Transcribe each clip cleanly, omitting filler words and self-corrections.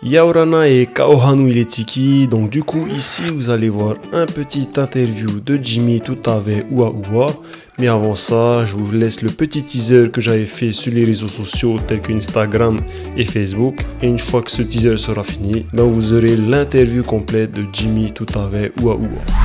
Yaorana et Kaohanu Iletiki, donc du coup ici vous allez voir un petit interview de Jimmy Tutave Ua. Mais avant ça, je vous laisse le petit teaser que j'avais fait sur les réseaux sociaux tels que Instagram et Facebook. Et une fois que ce teaser sera fini, vous aurez l'interview complète de Jimmy Tutave Ua.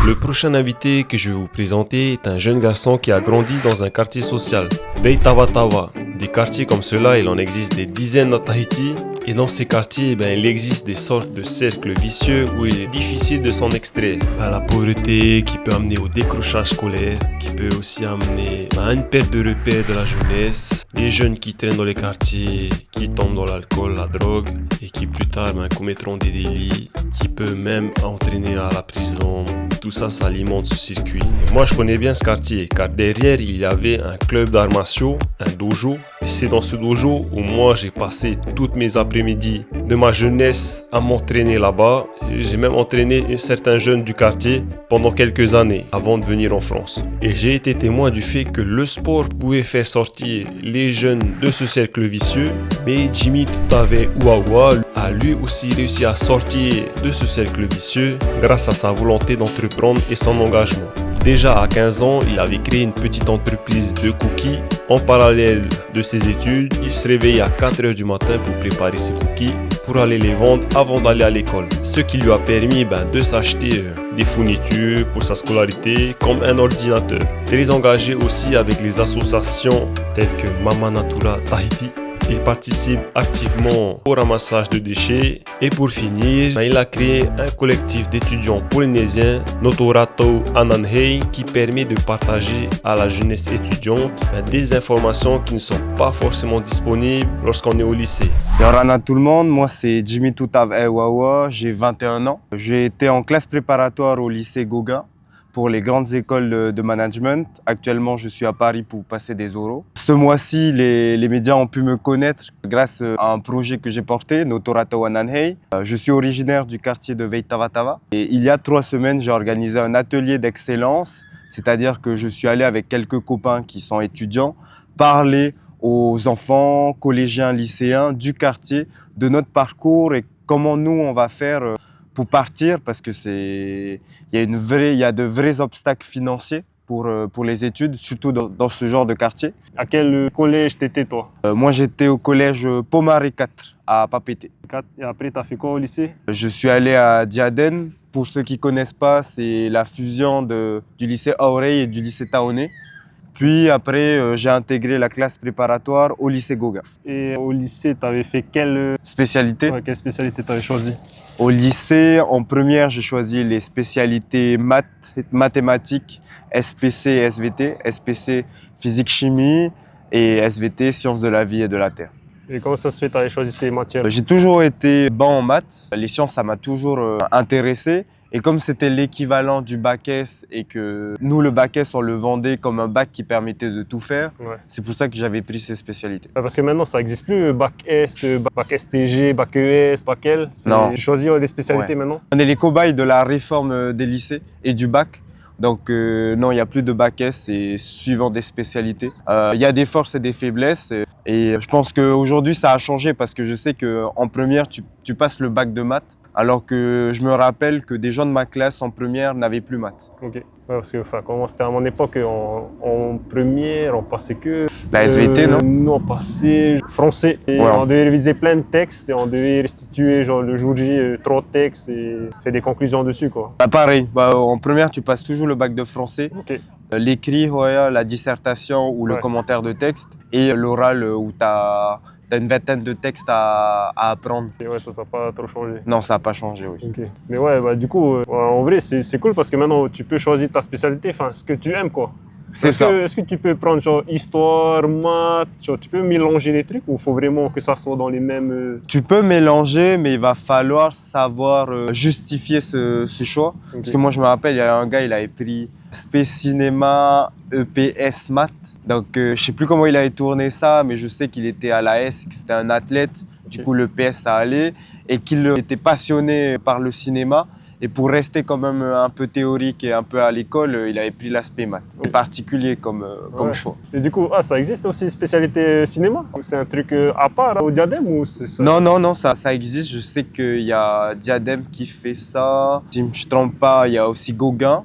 Le prochain invité que je vais vous présenter est un jeune garçon qui a grandi dans un quartier social, Veitavatawa. Des quartiers comme cela, il en existe des dizaines à Tahiti. Et dans ces quartiers, il existe des sortes de cercles vicieux où il est difficile de s'en extraire. La pauvreté qui peut amener au décrochage scolaire, qui peut aussi amener à une perte de repère de la jeunesse. Des jeunes qui traînent dans les quartiers, qui tombent dans l'alcool, la drogue et qui plus tard commettront des délits, qui peut même entraîner à la prison. Tout ça, ça alimente ce circuit. Et moi, je connais bien ce quartier car derrière, il y avait un club d'arts martiaux, un dojo. Et c'est dans ce dojo où moi, j'ai passé toutes mes après-midi de ma jeunesse à m'entraîner là-bas. J'ai même entraîné certains jeunes du quartier pendant quelques années avant de venir en France. Et j'ai été témoin du fait que le sport pouvait faire sortir les jeunes de ce cercle vicieux. Mais Jimmy Tutave Ua a lui aussi réussi à sortir de ce cercle vicieux grâce à sa volonté d'entreprendre et son engagement. Déjà à 15 ans, il avait créé une petite entreprise de cookies. En parallèle de ses études, il se réveillait à 4h du matin pour préparer ses cookies pour aller les vendre avant d'aller à l'école. Ce qui lui a permis de s'acheter des fournitures pour sa scolarité comme un ordinateur. Très engagé aussi avec les associations telles que Mama Natura Tahiti. Il participe activement au ramassage de déchets et pour finir, il a créé un collectif d'étudiants polynésiens, Notorato Ananhei, qui permet de partager à la jeunesse étudiante des informations qui ne sont pas forcément disponibles lorsqu'on est au lycée. Yaorana tout le monde, moi c'est Jimmy Tutave Ua, j'ai 21 ans. J'ai été en classe préparatoire au lycée Gauguin pour les grandes écoles de management. Actuellement, je suis à Paris pour passer des oraux. Ce mois-ci, les médias ont pu me connaître grâce à un projet que j'ai porté, Notorato Ananhei. Je suis originaire du quartier de Veitavatawa. Et il y a 3 semaines, j'ai organisé un atelier d'excellence, c'est-à-dire que je suis allé avec quelques copains qui sont étudiants, parler aux enfants, collégiens, lycéens du quartier, de notre parcours et comment nous, on va faire pour partir, parce que il y a de vrais obstacles financiers pour les études, surtout dans ce genre de quartier. À quel collège t'étais toi? Moi j'étais au collège Pomare 4 à Papeete. Et après t'as fait quoi au lycée? Je suis allé à Diadème. Pour ceux qui ne connaissent pas, c'est la fusion du lycée Aurei et du lycée Taoné. Puis après, j'ai intégré la classe préparatoire au lycée Gauguin. Et au lycée, tu avais fait quelle spécialité? Quelle spécialité tu avais choisi? Au lycée, en première, j'ai choisi les spécialités mathématiques, SPC et SVT. SPC, physique-chimie et SVT, sciences de la vie et de la terre. Et comment ça se fait que tu avais choisi ces matières? J'ai toujours été bon en maths. Les sciences, ça m'a toujours intéressé. Et comme c'était l'équivalent du bac S et que nous, le bac S, on le vendait comme un bac qui permettait de tout faire, c'est pour ça que j'avais pris ces spécialités. Parce que maintenant, ça n'existe plus, bac S, bac STG, bac ES, bac L. Non. Tu choisis les spécialités maintenant? On est les cobayes de la réforme des lycées et du bac. Donc non, il n'y a plus de bac S, c'est suivant des spécialités. Il y a des forces et des faiblesses. Et je pense qu'aujourd'hui, ça a changé parce que je sais qu'en première, tu passes le bac de maths. Alors que je me rappelle que des gens de ma classe en première n'avaient plus maths. Ok. Parce que comment c'était à mon époque, en première, on passait que... La SVT, non? Nous, on passait français. Et on devait réviser plein de textes et on devait restituer le jour J 3 textes et faire des conclusions dessus, quoi. Pareil, en première, tu passes toujours le bac de français. Okay. L'écrit, la dissertation ou le commentaire de texte et l'oral où tu as une vingtaine de textes à apprendre. Et ça n'a pas trop changé. Non, ça n'a pas changé, oui. Okay. Mais du coup, en vrai, c'est cool parce que maintenant, tu peux choisir ta spécialité, ce que tu aimes, quoi. C'est ça. Est-ce que tu peux prendre histoire, maths, tu peux mélanger les trucs ou il faut vraiment que ça soit dans les mêmes... Tu peux mélanger, mais il va falloir savoir justifier ce choix. Okay. Parce que moi, je me rappelle, il y a un gars, il avait pris Spé Cinéma, EPS Maths. Donc, je ne sais plus comment il avait tourné ça, mais je sais qu'il était à la S, que c'était un athlète. Du coup, le PS, ça allait. Et qu'il était passionné par le cinéma. Et pour rester quand même un peu théorique et un peu à l'école, il avait pris l'aspect maths. Oui. Particulier comme Ouais. choix. Et du coup, ça existe aussi spécialité cinéma? C'est un truc à part au Diadème ou c'est ça? Non, ça existe. Je sais qu'il y a Diadème qui fait ça. Si je ne me trompe pas, il y a aussi Gauguin.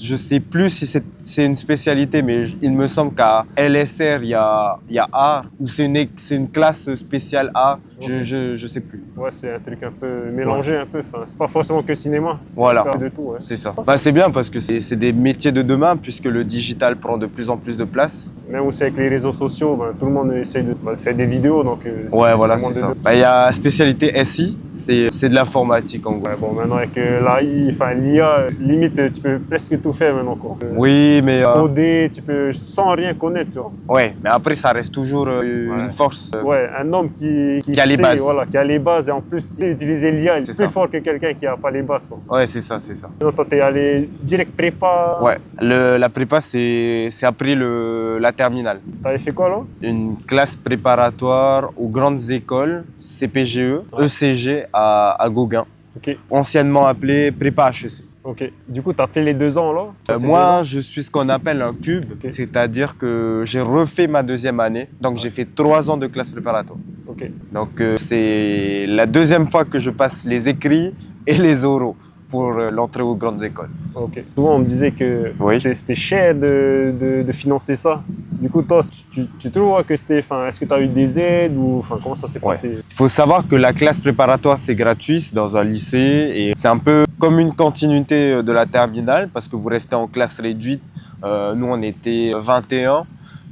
Je ne sais plus si c'est une spécialité, mais il me semble qu'à LSR, il y a art, ou c'est une classe spéciale art. Je ne sais plus. Ouais, c'est un truc un peu mélangé, un peu. Enfin, c'est pas forcément que cinéma. Voilà. De tout, ouais. C'est ça. C'est bien parce que c'est des métiers de demain puisque le digital prend de plus en plus de place. Même aussi avec les réseaux sociaux, tout le monde essaye de faire des vidéos. Donc, Ouais, voilà, c'est vraiment ça. Il y a spécialité SI, c'est de l'informatique en gros. Ouais, bon, maintenant avec l'AI, enfin l'IA, limite, tu peux presque tout faire maintenant, quoi. Oui, mais Coder, tu peux sans rien connaître, tu vois. ouais, mais après ça reste toujours une force. Ouais, un homme qui a les sait, bases. Voilà, qui a les bases et en plus qui sait utiliser l'IA, il est C'est plus ça. fort que quelqu'un qui n'a pas les bases, quoi. Ouais, c'est ça, c'est ça. Sinon, toi, t'es allé direct prépa. Ouais, la prépa c'est après la terminale. T'avais fait quoi, là? Une classe préparatoire aux grandes écoles, CPGE, ECG à Gauguin, Ok, anciennement appelé prépa HEC. ok. Du coup, t'as fait les 2 ans, là? C'est 2 ans. Moi, je suis ce qu'on appelle un cube, Ok. c'est-à-dire que j'ai refait ma deuxième année, donc j'ai fait 3 ans de classe préparatoire. Ok. Donc c'est la deuxième fois que je passe les écrits et les oraux pour l'entrée aux grandes écoles. Ok. Souvent, on me disait que Oui. c'était cher de financer ça. Du coup, toi, tu trouves que c'était. Enfin, est-ce que tu as eu des aides ou enfin, comment ça s'est Ouais. passé? Il faut savoir que la classe préparatoire, c'est gratuit, c'est dans un lycée et c'est un peu comme une continuité de la terminale parce que vous restez en classe réduite. Nous, on était 21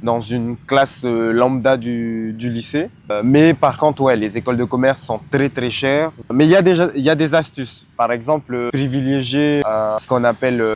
dans une classe lambda du lycée. Mais par contre, ouais, les écoles de commerce sont très très chères. Mais il y a des astuces. Par exemple, privilégier ce qu'on appelle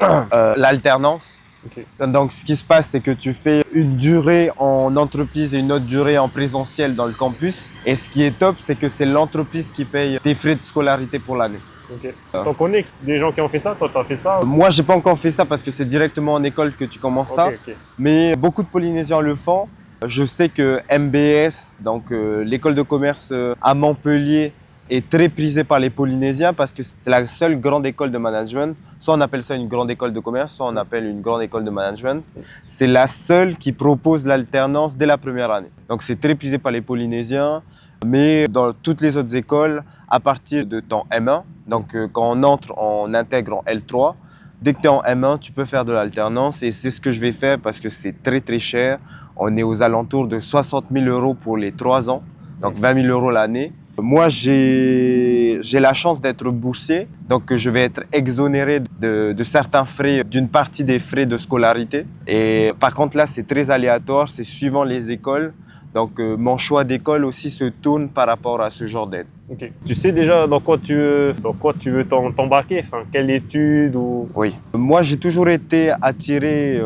l'alternance. Ok. Donc, ce qui se passe, c'est que tu fais une durée en entreprise et une autre durée en présentiel dans le campus. Et ce qui est top, c'est que c'est l'entreprise qui paye tes frais de scolarité pour l'année. Ok. T'en connais des gens qui ont fait ça? Toi, t'as fait ça? Moi, j'ai pas encore fait ça parce que c'est directement en école que tu commences ça. Ok, ok. Mais beaucoup de Polynésiens le font. Je sais que MBS, donc l'école de commerce à Montpellier, est très prisée par les Polynésiens parce que c'est la seule grande école de management. Soit on appelle ça une grande école de commerce, soit on appelle une grande école de management. C'est la seule qui propose l'alternance dès la première année. Donc c'est très prisé par les Polynésiens. Mais dans toutes les autres écoles, à partir de ton M1, donc quand on entre, on intègre en L3. Dès que tu es en M1, tu peux faire de l'alternance et c'est ce que je vais faire parce que c'est très très cher. On est aux alentours de 60 000 € pour les 3 ans, donc 20 000 € l'année. Moi, j'ai la chance d'être boursier, donc je vais être exonéré de certains frais, d'une partie des frais de scolarité. Et par contre, là, c'est très aléatoire, c'est suivant les écoles. Donc, mon choix d'école aussi se tourne par rapport à ce genre d'aide. Ok. Tu sais déjà dans quoi tu veux t'embarquer? Enfin, quelle étude ou... Oui. Moi, j'ai toujours été attiré...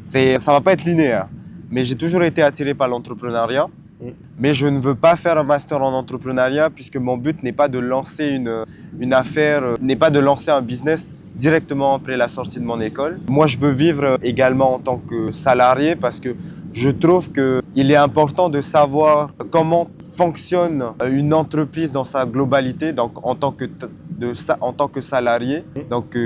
ça va pas être linéaire, mais j'ai toujours été attiré par l'entrepreneuriat. Mais je ne veux pas faire un master en entrepreneuriat puisque mon but n'est pas de lancer une affaire, n'est pas de lancer un business directement après la sortie de mon école. Moi, je veux vivre également en tant que salarié parce que je trouve qu'il est important de savoir comment fonctionne une entreprise dans sa globalité, donc en tant que salarié. Donc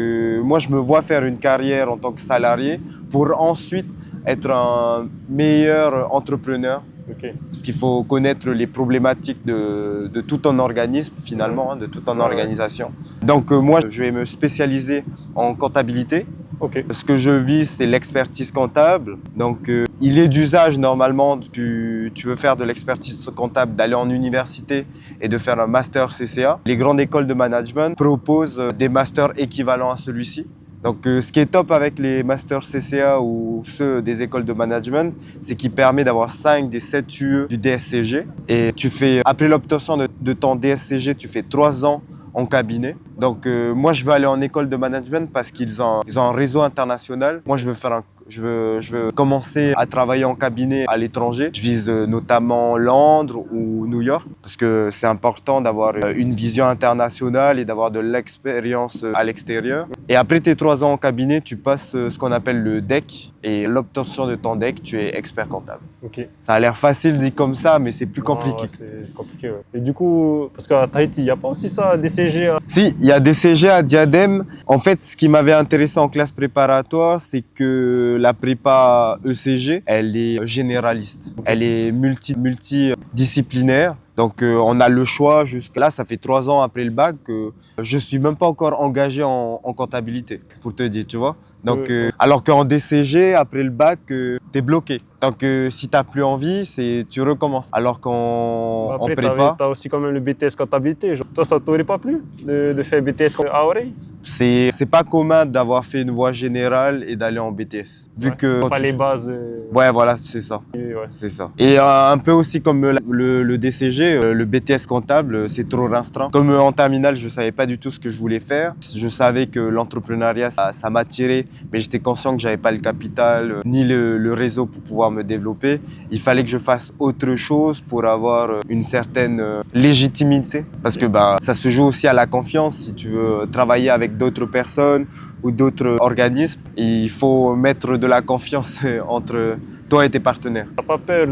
moi, je me vois faire une carrière en tant que salarié pour ensuite être un meilleur entrepreneur. Ok. Parce qu'il faut connaître les problématiques de tout un organisme finalement, de toute une organisation. Donc moi, je vais me spécialiser en comptabilité. Ok. Ce que je vise, c'est l'expertise comptable. Donc il est d'usage normalement, tu veux faire de l'expertise comptable, d'aller en université et de faire un master CCA. Les grandes écoles de management proposent des masters équivalents à celui-ci. Donc ce qui est top avec les masters CCA ou ceux des écoles de management, c'est qu'il permet d'avoir 5 des 7 UE du DSCG. Et tu fais, après l'obtention de ton DSCG, tu fais 3 ans en cabinet. Donc moi je veux aller en école de management parce qu'ils ont un réseau international. Moi je veux faire je veux commencer à travailler en cabinet à l'étranger. Je vise notamment Londres ou New York parce que c'est important d'avoir une vision internationale et d'avoir de l'expérience à l'extérieur. Et après tes 3 ans en cabinet, tu passes ce qu'on appelle le DEC. Et l'obtention de ton DEC, tu es expert comptable. Ok. Ça a l'air facile dit comme ça, mais c'est plus compliqué. Ouais, c'est compliqué, ouais. Et du coup, parce qu'à Tahiti, il n'y a pas aussi ça, DCG Si, il y a DCG à Diadème. En fait, ce qui m'avait intéressé en classe préparatoire, c'est que la prépa ECG, elle est généraliste. Elle est multidisciplinaire. Donc, on a le choix jusqu'à là, ça fait 3 ans après le bac que je ne suis même pas encore engagé en comptabilité, pour te dire, tu vois. Donc, alors qu'en DCG, après le bac, tu es bloqué. Donc, si tu n'as plus envie, tu recommences. Alors qu'en prépa... tu as aussi quand même le BTS comptabilité. Genre, toi, ça ne t'aurait pas plu de faire BTS à Oreille? C'est pas commun d'avoir fait une voie générale et d'aller en BTS. Vu que pas les bases. Ouais, voilà, c'est ça. Ouais. C'est ça. Et un peu aussi comme le DCG, le BTS comptable, c'est trop restreint. Comme en terminale, je ne savais pas du tout ce que je voulais faire. Je savais que l'entrepreneuriat, ça m'attirait, mais j'étais conscient que je n'avais pas le capital ni le réseau pour pouvoir me développer. Il fallait que je fasse autre chose pour avoir une certaine légitimité. Parce que ça se joue aussi à la confiance. Si tu veux travailler avec d'autres personnes ou d'autres organismes, il faut mettre de la confiance entre toi et tes partenaires. T'as pas peur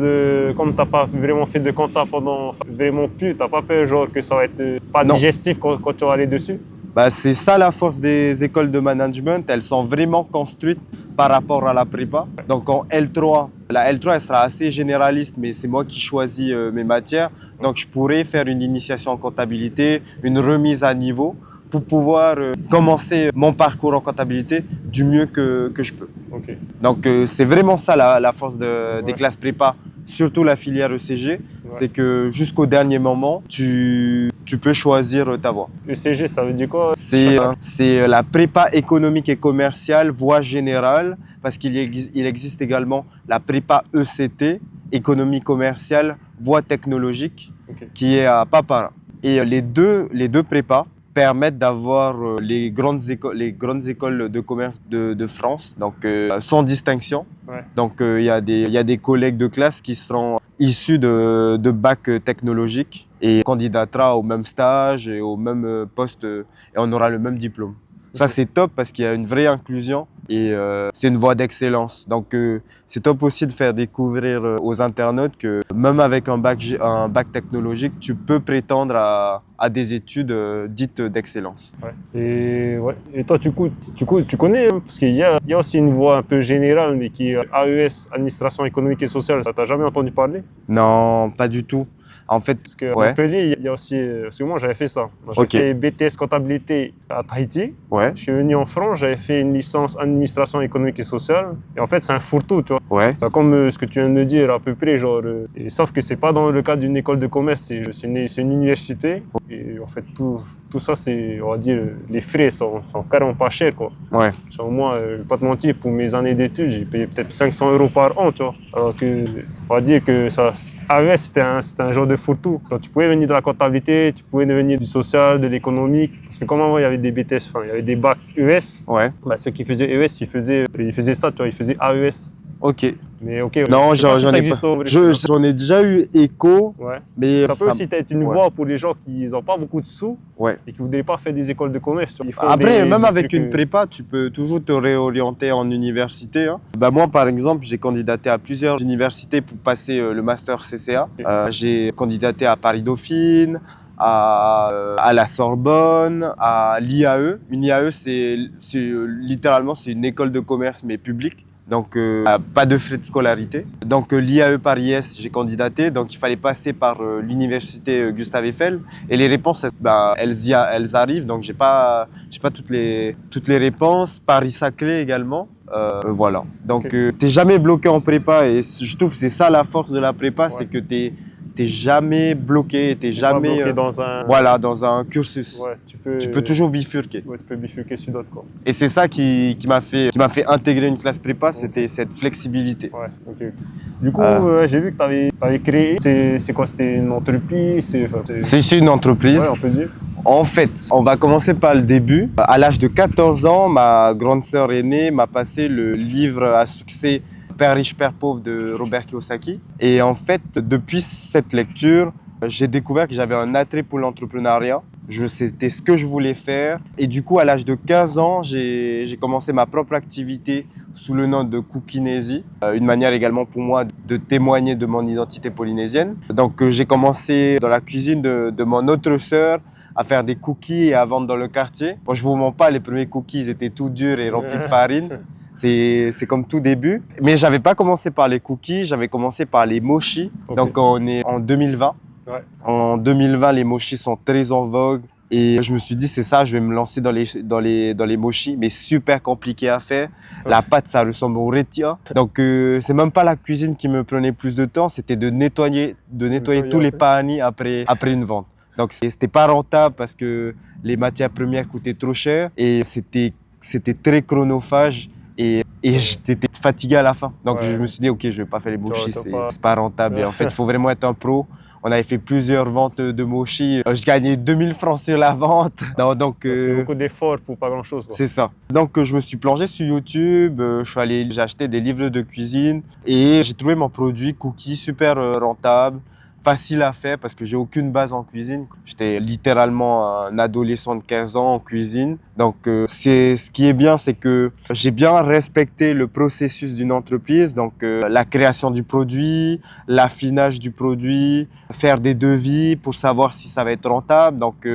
comme t'as pas vraiment fait de compta pendant vraiment plus, t'as pas peur genre que ça va être pas digestif quand tu vas aller dessus? C'est ça la force des écoles de management, elles sont vraiment construites par rapport à la prépa. Donc en L3, la L3 elle sera assez généraliste, mais c'est moi qui choisis mes matières. Donc je pourrais faire une initiation en comptabilité, une remise à niveau pour pouvoir commencer mon parcours en comptabilité du mieux que je peux. Okay. Donc c'est vraiment ça la force des classes prépa, surtout la filière ECG, c'est que jusqu'au dernier moment, tu peux choisir ta voie. ECG, ça veut dire quoi? C'est la prépa économique et commerciale, voie générale, parce qu'il existe également la prépa ECT, économie commerciale, voie technologique, qui est à Papara. Et les deux prépas permettent d'avoir les grandes écoles de commerce de France, donc sans distinction. Ouais. Donc il y a des collègues de classe qui seront issus de bac technologique et candidatera au même stage et au même poste et on aura le même diplôme. Ça c'est top parce qu'il y a une vraie inclusion et c'est une voie d'excellence. Donc c'est top aussi de faire découvrir aux internautes que même avec un bac technologique, tu peux prétendre à des études dites d'excellence. Ouais. Et toi tu connais, hein, parce qu'il y a aussi une voie un peu générale mais qui est AES, Administration économique et sociale. Ça t'a jamais entendu parler? Non, pas du tout. En fait, parce qu'à Montpellier, il y a aussi, parce que moi j'avais fait ça. J'ai fait BTS comptabilité à Tahiti. Ouais. Je suis venu en France, j'avais fait une licence administration économique et sociale. Et en fait, c'est un fourre-tout, tu vois. Ouais. C'est comme ce que tu viens de me dire à peu près, genre. Sauf que c'est pas dans le cadre d'une école de commerce, c'est une université. Et en fait, tout ça, c'est, on va dire, les frais sont carrément pas chers, quoi. Ouais. Genre, moi, je vais pas te mentir, pour mes années d'études, j'ai payé peut-être 500 € par an, tu vois. Alors que, on va dire que ça, AES, c'était un genre de fourre-tout. Tu pouvais venir de la comptabilité, tu pouvais venir du social, de l'économique. Parce que comme avant, il y avait des BTS, il y avait des bacs ES. Ouais. Ceux qui faisaient ES, ils faisaient ça, tu vois, ils faisaient AES. Ok. Mais ok. Non, j'en ai pas. J'en ai déjà eu écho. Ouais. Mais ça peut aussi être une voie pour les gens qui n'ont pas beaucoup de sous et qui ne voudraient pas faire des écoles de commerce. Après, même avec une prépa, tu peux toujours te réorienter en université. Hein. Moi, par exemple, j'ai candidaté à plusieurs universités pour passer le master CCA. J'ai candidaté à Paris-Dauphine, à la Sorbonne, à l'IAE. Une IAE, littéralement, c'est une école de commerce mais publique. Donc, pas de frais de scolarité. Donc, l'IAE Paris-Est, j'ai candidaté. Donc, il fallait passer par l'université Gustave Eiffel. Et les réponses, elles arrivent. Donc, j'ai pas toutes les réponses. Paris-Saclay également. Voilà. Donc, t'es jamais bloqué en prépa. Et je trouve que c'est ça la force de la prépa, c'est que t'es jamais bloqué, t'es jamais bloqué dans un cursus. Ouais, tu peux toujours bifurquer. Ouais, tu peux bifurquer sur d'autres, quoi. Et c'est ça qui m'a fait intégrer une classe prépa, c'était cette flexibilité. Ouais, ok. Du coup, j'ai vu que tu avais créé, c'est quoi, c'était une entreprise? C'est une entreprise. Ouais, on peut dire. En fait, on va commencer par le début. À l'âge de 14 ans, ma grande sœur aînée m'a passé le livre à succès Père riche, Père pauvre de Robert Kiyosaki. Et en fait, depuis cette lecture, j'ai découvert que j'avais un attrait pour l'entrepreneuriat. C'était ce que je voulais faire. Et du coup, à l'âge de 15 ans, j'ai commencé ma propre activité sous le nom de Cookinesi. Une manière également pour moi de témoigner de mon identité polynésienne. Donc, j'ai commencé dans la cuisine de mon autre sœur à faire des cookies et à vendre dans le quartier. Moi, je vous mens pas, les premiers cookies ils étaient tout durs et remplis de farine. C'est comme tout début. Mais j'avais pas commencé par les cookies, j'avais commencé par les mochis. Okay. Donc, on est en 2020. Ouais. En 2020, les mochis sont très en vogue et je me suis dit c'est ça, je vais me lancer dans les mochis, mais super compliqué à faire. Ouais. La pâte, ça ressemble au retia. Donc c'est même pas la cuisine qui me prenait plus de temps, c'était de nettoyer tous les panis après une vente. Donc c'était pas rentable parce que les matières premières coûtaient trop cher et c'était très chronophage. Et j'étais fatigué à la fin. Donc je me suis dit ok, je vais pas faire les mochis, c'est pas rentable. Et en fait, il faut vraiment être un pro. On avait fait plusieurs ventes de mochis. Je gagnais 2000 francs sur la vente. Donc, c'était beaucoup d'efforts pour pas grand-chose. C'est ça. Donc, je me suis plongé sur YouTube. J'ai acheté des livres de cuisine et j'ai trouvé mon produit cookie super rentable, facile à faire parce que j'ai aucune base en cuisine. J'étais littéralement un adolescent de 15 ans en cuisine. Donc, ce qui est bien, c'est que j'ai bien respecté le processus d'une entreprise. Donc, la création du produit, l'affinage du produit, faire des devis pour savoir si ça va être rentable. Donc,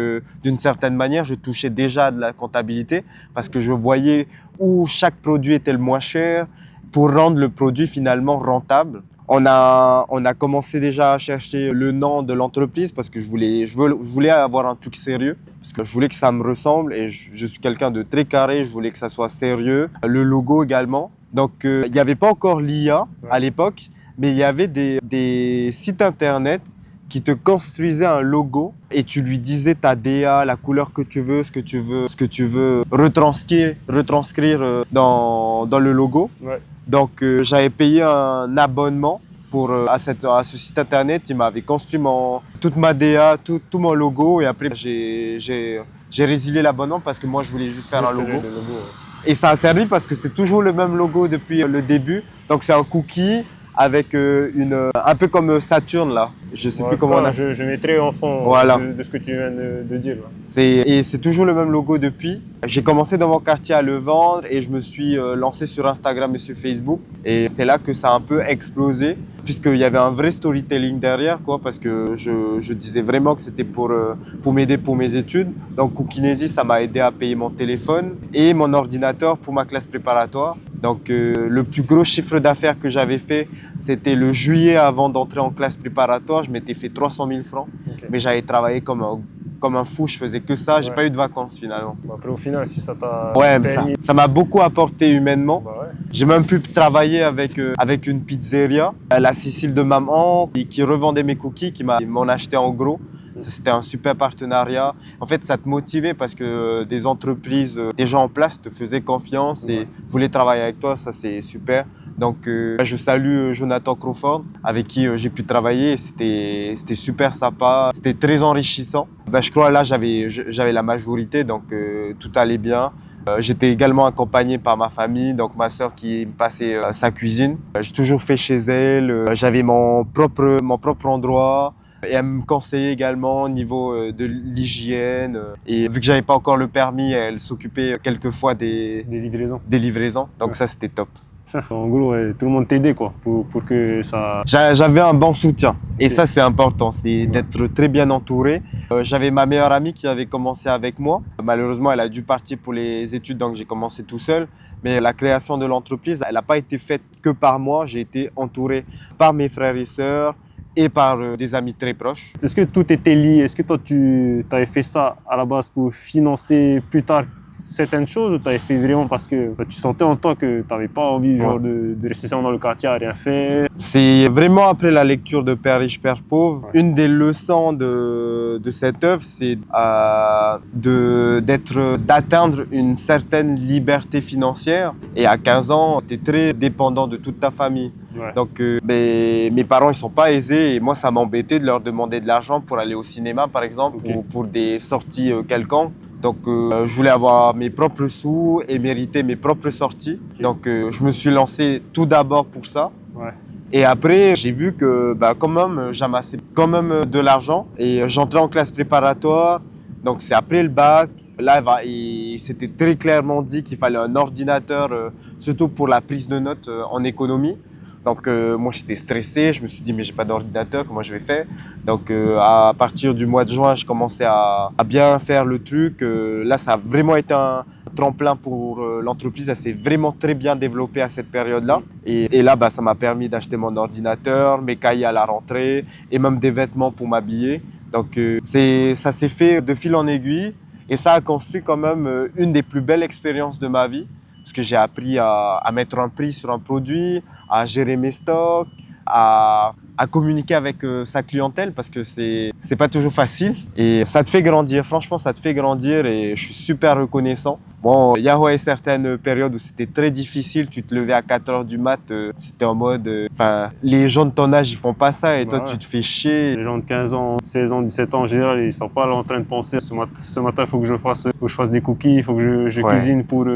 d'une certaine manière, je touchais déjà de la comptabilité parce que je voyais où chaque produit était le moins cher pour rendre le produit finalement rentable. On a commencé déjà à chercher le nom de l'entreprise parce que je voulais avoir un truc sérieux, parce que je voulais que ça me ressemble et je suis quelqu'un de très carré, je voulais que ça soit sérieux. Le logo également. Donc, il n'y avait pas encore l'IA à l'époque, mais il y avait des sites internet qui te construisaient un logo et tu lui disais ta DA, la couleur que tu veux, ce que tu veux retranscrire dans le logo. Ouais. Donc, j'avais payé un abonnement à ce site internet. Il m'avait construit toute ma DA, tout mon logo. Et après, j'ai résilié l'abonnement parce que moi, je voulais juste faire un logo. Et ça a servi parce que c'est toujours le même logo depuis le début. Donc, c'est un cookie avec un peu comme Saturne là. Je sais plus comment on a. Je mettrai en fond de ce que tu viens de dire. Et c'est toujours le même logo depuis. J'ai commencé dans mon quartier à le vendre et je me suis lancé sur Instagram et sur Facebook. Et c'est là que ça a un peu explosé puisqu'il y avait un vrai storytelling derrière, quoi, parce que je disais vraiment que c'était pour m'aider pour mes études. Donc Cookinesi, ça m'a aidé à payer mon téléphone et mon ordinateur pour ma classe préparatoire. Donc le plus gros chiffre d'affaires que j'avais fait, c'était le juillet avant d'entrer en classe préparatoire. Je m'étais fait 300 000 francs, mais j'avais travaillé comme un fou, je faisais que ça, j'ai pas eu de vacances finalement. Après au final, si ça t'a permis... ça m'a beaucoup apporté humainement. J'ai même pu travailler avec une pizzeria, la Sicile de maman, qui revendait mes cookies, qui m'en achetait en gros. C'était un super partenariat. En fait, ça te motivait parce que des entreprises, des gens en place te faisaient confiance et voulaient travailler avec toi, ça c'est super. Donc, je salue Jonathan Crawford avec qui j'ai pu travailler. C'était super sympa, c'était très enrichissant. Je crois là, j'avais la majorité, donc tout allait bien. J'étais également accompagné par ma famille, donc ma sœur qui me passait sa cuisine. J'ai toujours fait chez elle. J'avais mon propre endroit. Et elle me conseillait également au niveau de l'hygiène. Et vu que j'avais pas encore le permis, elle s'occupait quelquefois des livraisons. Donc ça, c'était top. En gros, tout le monde t'aidait quoi, pour que ça... J'avais un bon soutien. Et ça, c'est important, c'est d'être très bien entouré. J'avais ma meilleure amie qui avait commencé avec moi. Malheureusement, elle a dû partir pour les études, donc j'ai commencé tout seul. Mais la création de l'entreprise, elle n'a pas été faite que par moi. J'ai été entouré par mes frères et sœurs et par des amis très proches. Est-ce que tout était lié? Est-ce que toi, tu avais fait ça à la base pour financer plus tard certaines choses ou tu avais fait vraiment parce que tu sentais en toi que tu n'avais pas envie genre, de rester dans le quartier à rien faire? C'est vraiment après la lecture de Père riche, Père pauvre, une des leçons de cette œuvre, c'est d'atteindre une certaine liberté financière. Et à 15 ans, tu es très dépendant de toute ta famille. Ouais. Donc mes parents ils sont pas aisés et moi ça m'embêtait de leur demander de l'argent pour aller au cinéma par exemple ou pour des sorties quelconques. Donc je voulais avoir mes propres sous et mériter mes propres sorties. Donc je me suis lancé tout d'abord pour ça. Ouais. Et après, j'ai vu que quand même, j'amassais quand même de l'argent et j'entrais en classe préparatoire. Donc c'est après le bac. Là, c'était très clairement dit qu'il fallait un ordinateur, surtout pour la prise de notes en économie. Donc moi, j'étais stressé. Je me suis dit, mais j'ai pas d'ordinateur, comment je vais faire? Donc à partir du mois de juin, je commençais à bien faire le truc. Là, ça a vraiment été un tremplin pour l'entreprise. Elle s'est vraiment très bien développée à cette période-là. Et là, ça m'a permis d'acheter mon ordinateur, mes cahiers à la rentrée et même des vêtements pour m'habiller. Donc ça s'est fait de fil en aiguille et ça a construit quand même une des plus belles expériences de ma vie parce que j'ai appris à mettre un prix sur un produit, à gérer mes stocks, à communiquer avec sa clientèle parce que c'est pas toujours facile et ça te fait grandir, franchement ça te fait grandir et je suis super reconnaissant. Bon, il y a certaines périodes où c'était très difficile, tu te levais à 4h du mat, c'était en mode, les gens de ton âge ils font pas ça et toi tu te fais chier. Les gens de 15 ans, 16 ans, 17 ans en général, ils sont pas là en train de penser ce matin il faut que je fasse des cookies, il faut que je cuisine pour...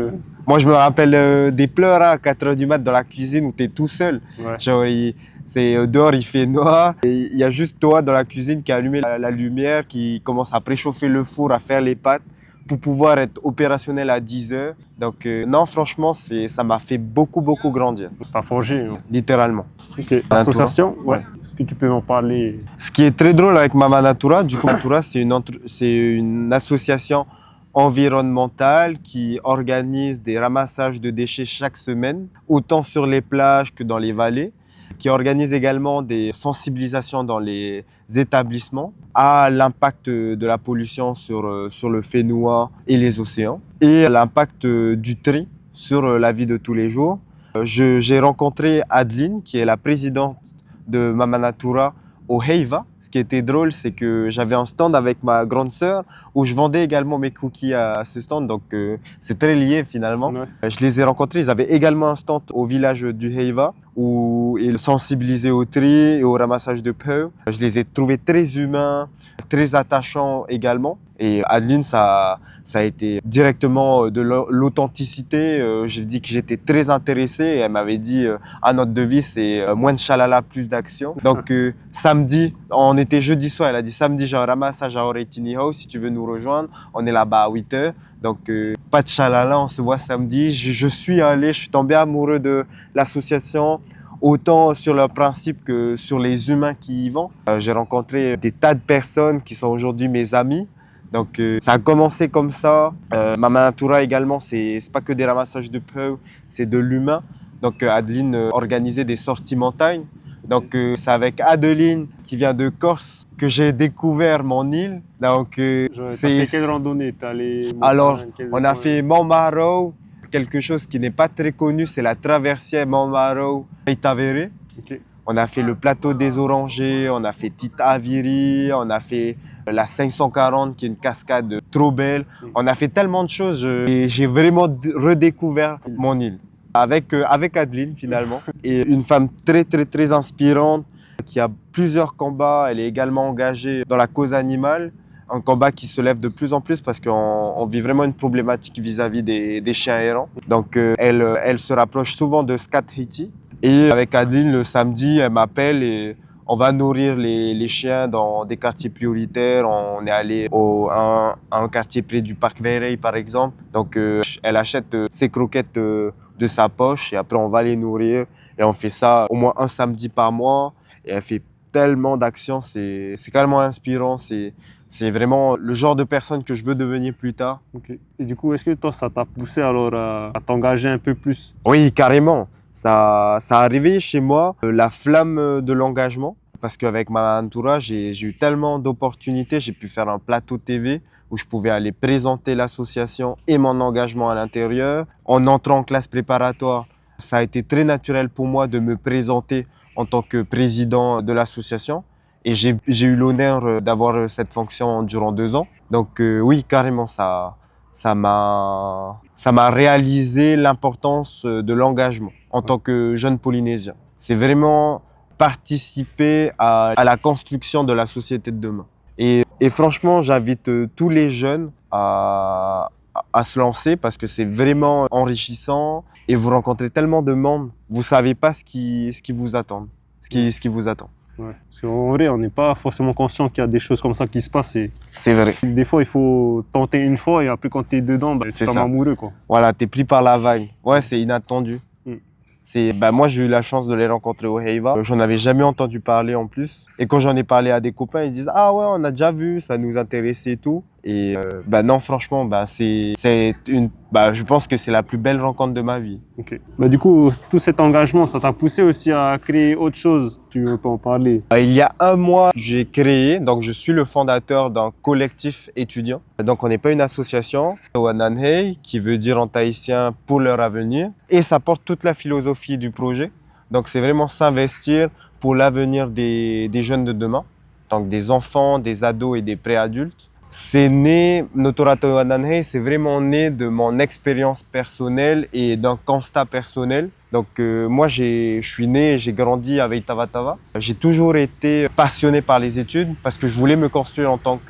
Moi je me rappelle des pleurs à 4h du mat dans la cuisine où tu es tout seul. Ouais. Genre, dehors il fait noir et il y a juste toi dans la cuisine qui a allumé la lumière, qui commence à préchauffer le four, à faire les pâtes pour pouvoir être opérationnel à 10h. Donc non, franchement, ça m'a fait beaucoup grandir. T'as forgé. Littéralement. Ok. L'association, ouais. Est-ce que tu peux m'en parler? Ce qui est très drôle avec Mama Natura, du coup, Natura, c'est une association environnementale qui organise des ramassages de déchets chaque semaine, autant sur les plages que dans les vallées, qui organise également des sensibilisations dans les établissements à l'impact de la pollution sur le Fénois et les océans et l'impact du tri sur la vie de tous les jours. J'ai rencontré Adeline, qui est la présidente de Mama Natura au Heiva. Ce qui était drôle, c'est que j'avais un stand avec ma grande sœur où je vendais également mes cookies à ce stand. Donc, c'est très lié finalement. Ouais. Je les ai rencontrés. Ils avaient également un stand au village du Heiva où ils sensibilisaient au tri et au ramassage de peu. Je les ai trouvés très humains, très attachants également. Et Adeline, ça a été directement de l'authenticité. J'ai dit que j'étais très intéressé et elle m'avait dit notre devise c'est moins de chalala, plus d'action. Donc samedi, on était jeudi soir, elle a dit samedi j'ai un ramassage à Oretini House si tu veux nous rejoindre. On est là-bas à 8h. Donc pas de chalala, on se voit samedi. Je suis tombé amoureux de l'association. Autant sur le principe que sur les humains qui y vont. J'ai rencontré des tas de personnes qui sont aujourd'hui mes amis. Donc ça a commencé comme ça. Mama Natura également, c'est pas que des ramassages de peu, c'est de l'humain. Donc Adeline organisait des sorties montagne. Donc c'est avec Adeline qui vient de Corse que j'ai découvert mon île. Donc c'est quelle randonnée t'es allé? Alors on a fait Montmarault. Quelque chose qui n'est pas très connu, c'est la traversée Montmarault-Itavere. Okay. On a fait le plateau des Orangers, on a fait Tita Aviri, on a fait la 540 qui est une cascade trop belle. On a fait tellement de choses et j'ai vraiment redécouvert mon île avec Adeline finalement. Et une femme très inspirante qui a plusieurs combats. Elle est également engagée dans la cause animale. Un combat qui se lève de plus en plus parce qu'on vit vraiment une problématique vis-à-vis des chiens errants. Donc elle se rapproche souvent de Scat Haiti. Et avec Adeline, le samedi, elle m'appelle et on va nourrir les chiens dans des quartiers prioritaires. On est allé à un quartier près du parc Veyrey par exemple. Donc elle achète ses croquettes de sa poche et après on va les nourrir. Et on fait ça au moins un samedi par mois. Et elle fait tellement d'actions, c'est carrément inspirant. C'est vraiment le genre de personne que je veux devenir plus tard. Okay. Et du coup, est-ce que toi, ça t'a poussé alors à t'engager un peu plus? Oui, carrément. Ça a réveillé chez moi la flamme de l'engagement. Parce qu'avec Mama Natura, j'ai eu tellement d'opportunités. J'ai pu faire un plateau TV où je pouvais aller présenter l'association et mon engagement à l'intérieur. En entrant en classe préparatoire, ça a été très naturel pour moi de me présenter en tant que président de l'association. Et j'ai eu l'honneur d'avoir cette fonction durant 2 ans. Donc oui, carrément, ça m'a réalisé l'importance de l'engagement en tant que jeune Polynésien. C'est vraiment participer à la construction de la société de demain. Et franchement, j'invite tous les jeunes à se lancer parce que c'est vraiment enrichissant et vous rencontrez tellement de monde, vous savez pas ce qui vous attend. Ce qui vous attend. Ouais. Parce qu'en vrai, on n'est pas forcément conscient qu'il y a des choses comme ça qui se passent. C'est vrai. Des fois, il faut tenter une fois et après, quand tu es dedans, tu tombes amoureux, quoi. Voilà, tu es pris par la vague. Ouais, c'est inattendu. Moi, j'ai eu la chance de les rencontrer au Heiva. J'en avais jamais entendu parler en plus. Et quand j'en ai parlé à des copains, ils disent « Ah ouais, on a déjà vu, ça nous intéressait et tout ». Et non, franchement, je pense que c'est la plus belle rencontre de ma vie. Okay. Du coup, tout cet engagement, ça t'a poussé aussi à créer autre chose. Tu peux en parler? Il y a 1 mois, j'ai créé, donc je suis le fondateur d'un collectif étudiant. Donc on n'est pas une association, Wananhei, qui veut dire en tahitien « pour leur avenir ». Et ça porte toute la philosophie du projet. Donc c'est vraiment s'investir pour l'avenir des jeunes de demain. Donc des enfants, des ados et des préadultes. C'est né, Notorato Wananhei, c'est vraiment né de mon expérience personnelle et d'un constat personnel. Donc moi, je suis né et j'ai grandi avec Tavatava. J'ai toujours été passionné par les études parce que je voulais me construire en tant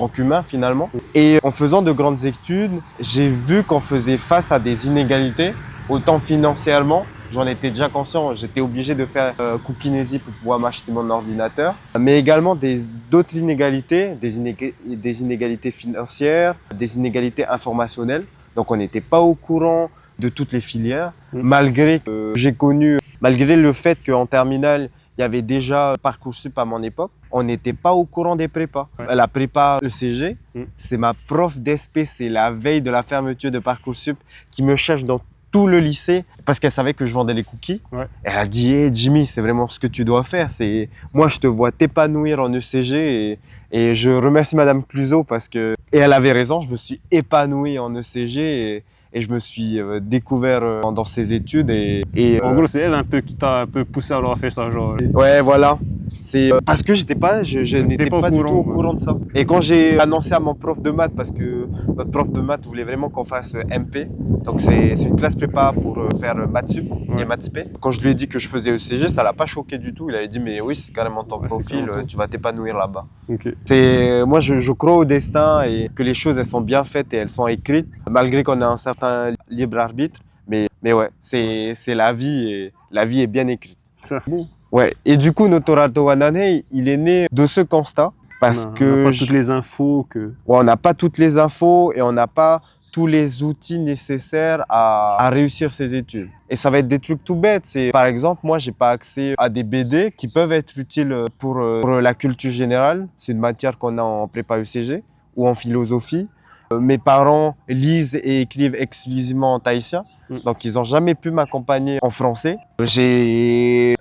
qu'humain finalement. Et en faisant de grandes études, j'ai vu qu'on faisait face à des inégalités, autant financièrement. J'en étais déjà conscient, j'étais obligé de faire Kukinesi pour pouvoir m'acheter mon ordinateur. Mais également d'autres inégalités, des inégalités financières, des inégalités informationnelles. Donc on n'était pas au courant de toutes les filières, malgré le fait qu'en terminale, il y avait déjà Parcoursup à mon époque, on n'était pas au courant des prépas. Ouais. La prépa ECG, c'est ma prof d'SP, c'est la veille de la fermeture de Parcoursup qui me cherche dans tout le lycée parce qu'elle savait que je vendais les cookies. Ouais. Elle a dit hey, Jimmy, c'est vraiment ce que tu dois faire. Moi, je te vois t'épanouir en ECG et je remercie Madame Cluzot parce que et elle avait raison. Je me suis épanoui en ECG et je me suis découvert dans ses études en gros, c'est elle un peu qui t'a un peu poussé à avoir fait ça, genre. Ouais, voilà. C'est parce que je n'étais pas du tout au courant de ça. Et quand j'ai annoncé à mon prof de maths, parce que notre prof de maths voulait vraiment qu'on fasse MP, donc c'est une classe prépa pour faire maths sup et maths spé. Quand je lui ai dit que je faisais ECG, ça l'a pas choqué du tout. Il avait dit mais oui, c'est carrément ton profil, tu vas t'épanouir là-bas. Okay. Moi je crois au destin et que les choses elles sont bien faites et elles sont écrites, malgré qu'on a un certain libre arbitre. Mais ouais, c'est la vie et la vie est bien écrite. C'est bon. Ouais, et du coup, Notorato Wananhei, il est né de ce constat parce on n'a pas toutes les infos que... Ouais, on n'a pas toutes les infos et on n'a pas tous les outils nécessaires à réussir ses études. Et ça va être des trucs tout bêtes. Par exemple, moi, j'ai pas accès à des BD qui peuvent être utiles pour la culture générale. C'est une matière qu'on a en prépa UCG ou en philosophie. Mes parents lisent et écrivent exclusivement en tahitien, donc ils n'ont jamais pu m'accompagner en français.